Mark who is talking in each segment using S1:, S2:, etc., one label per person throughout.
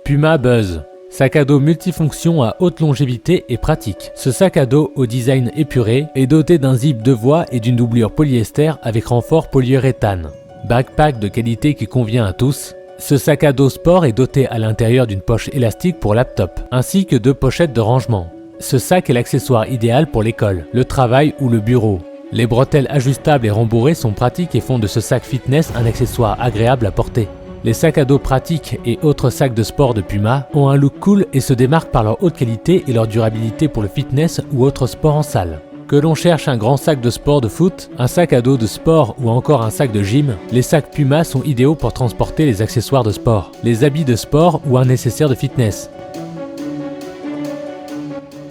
S1: Puma Buzz. Sac à dos multifonction à haute longévité et pratique. Ce sac à dos au design épuré est doté d'un zip de voie et d'une doublure polyester avec renfort polyuréthane. Backpack de qualité qui convient à tous. Ce sac à dos sport est doté à l'intérieur d'une poche élastique pour laptop, ainsi que 2 pochettes de rangement. Ce sac est l'accessoire idéal pour l'école, le travail ou le bureau. Les bretelles ajustables et rembourrées sont pratiques et font de ce sac fitness un accessoire agréable à porter. Les sacs à dos pratiques et autres sacs de sport de Puma ont un look cool et se démarquent par leur haute qualité et leur durabilité pour le fitness ou autres sports en salle. Que l'on cherche un grand sac de sport de foot, un sac à dos de sport ou encore un sac de gym, les sacs Puma sont idéaux pour transporter les accessoires de sport, les habits de sport ou un nécessaire de fitness.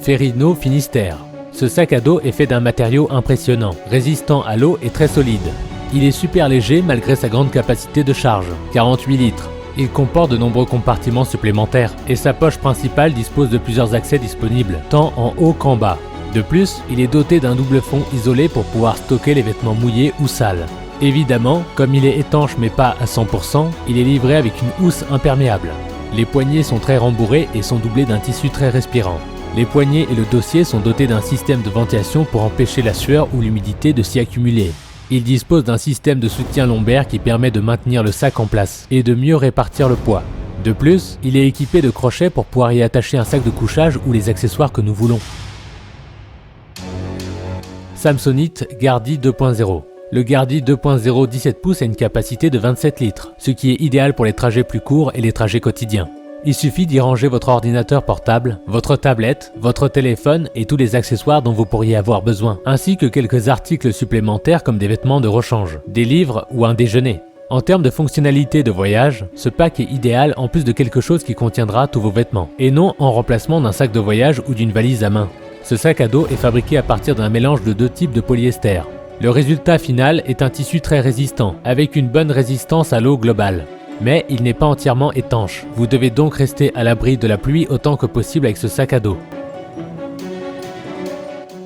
S1: Ferrino Finistère. Ce sac à dos est fait d'un matériau impressionnant, résistant à l'eau et très solide. Il est super léger malgré sa grande capacité de charge, 48 litres. Il comporte de nombreux compartiments supplémentaires et sa poche principale dispose de plusieurs accès disponibles, tant en haut qu'en bas. De plus, il est doté d'un double fond isolé pour pouvoir stocker les vêtements mouillés ou sales. Évidemment, comme il est étanche mais pas à 100%, il est livré avec une housse imperméable. Les poignets sont très rembourrés et sont doublés d'un tissu très respirant. Les poignets et le dossier sont dotés d'un système de ventilation pour empêcher la sueur ou l'humidité de s'y accumuler. Il dispose d'un système de soutien lombaire qui permet de maintenir le sac en place et de mieux répartir le poids. De plus, il est équipé de crochets pour pouvoir y attacher un sac de couchage ou les accessoires que nous voulons. Samsonite Gardi 2.0. Le Gardi 2.0 17 pouces a une capacité de 27 litres, ce qui est idéal pour les trajets plus courts et les trajets quotidiens. Il suffit d'y ranger votre ordinateur portable, votre tablette, votre téléphone et tous les accessoires dont vous pourriez avoir besoin, ainsi que quelques articles supplémentaires comme des vêtements de rechange, des livres ou un déjeuner. En termes de fonctionnalité de voyage, ce pack est idéal en plus de quelque chose qui contiendra tous vos vêtements, et non en remplacement d'un sac de voyage ou d'une valise à main. Ce sac à dos est fabriqué à partir d'un mélange de 2 types de polyester. Le résultat final est un tissu très résistant, avec une bonne résistance à l'eau globale. Mais il n'est pas entièrement étanche. Vous devez donc rester à l'abri de la pluie autant que possible avec ce sac à dos.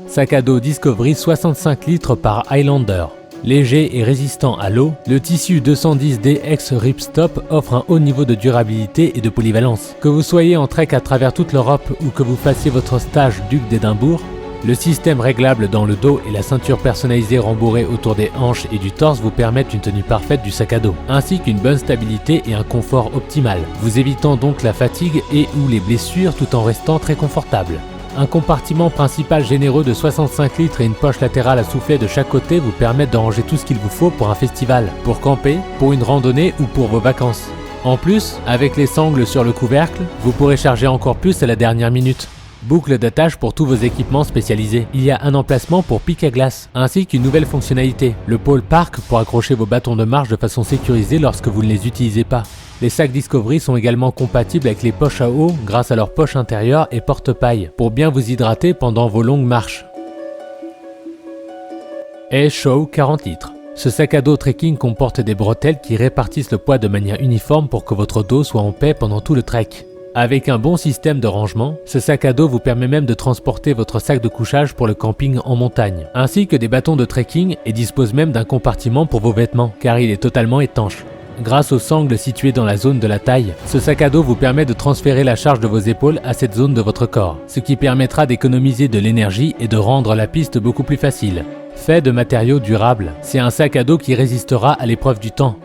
S1: Sac à dos Discovery 65 litres par Highlander. Léger et résistant à l'eau, le tissu 210DX Ripstop offre un haut niveau de durabilité et de polyvalence. Que vous soyez en trek à travers toute l'Europe ou que vous fassiez votre stage Duc d'Édimbourg, le système réglable dans le dos et la ceinture personnalisée rembourrée autour des hanches et du torse vous permettent une tenue parfaite du sac à dos, ainsi qu'une bonne stabilité et un confort optimal, vous évitant donc la fatigue et ou les blessures tout en restant très confortable. Un compartiment principal généreux de 65 litres et une poche latérale à soufflet de chaque côté vous permettent de ranger tout ce qu'il vous faut pour un festival, pour camper, pour une randonnée ou pour vos vacances. En plus, avec les sangles sur le couvercle, vous pourrez charger encore plus à la dernière minute. Boucle d'attache pour tous vos équipements spécialisés. Il y a un emplacement pour pic à glace, ainsi qu'une nouvelle fonctionnalité, le pôle park pour accrocher vos bâtons de marche de façon sécurisée lorsque vous ne les utilisez pas. Les sacs Discovery sont également compatibles avec les poches à eau grâce à leur poche intérieure et porte-paille, pour bien vous hydrater pendant vos longues marches. Show 40 litres. Ce sac à dos trekking comporte des bretelles qui répartissent le poids de manière uniforme pour que votre dos soit en paix pendant tout le trek. Avec un bon système de rangement, ce sac à dos vous permet même de transporter votre sac de couchage pour le camping en montagne, ainsi que des bâtons de trekking et dispose même d'un compartiment pour vos vêtements, car il est totalement étanche. Grâce aux sangles situées dans la zone de la taille, ce sac à dos vous permet de transférer la charge de vos épaules à cette zone de votre corps, ce qui permettra d'économiser de l'énergie et de rendre la piste beaucoup plus facile. Fait de matériaux durables, c'est un sac à dos qui résistera à l'épreuve du temps.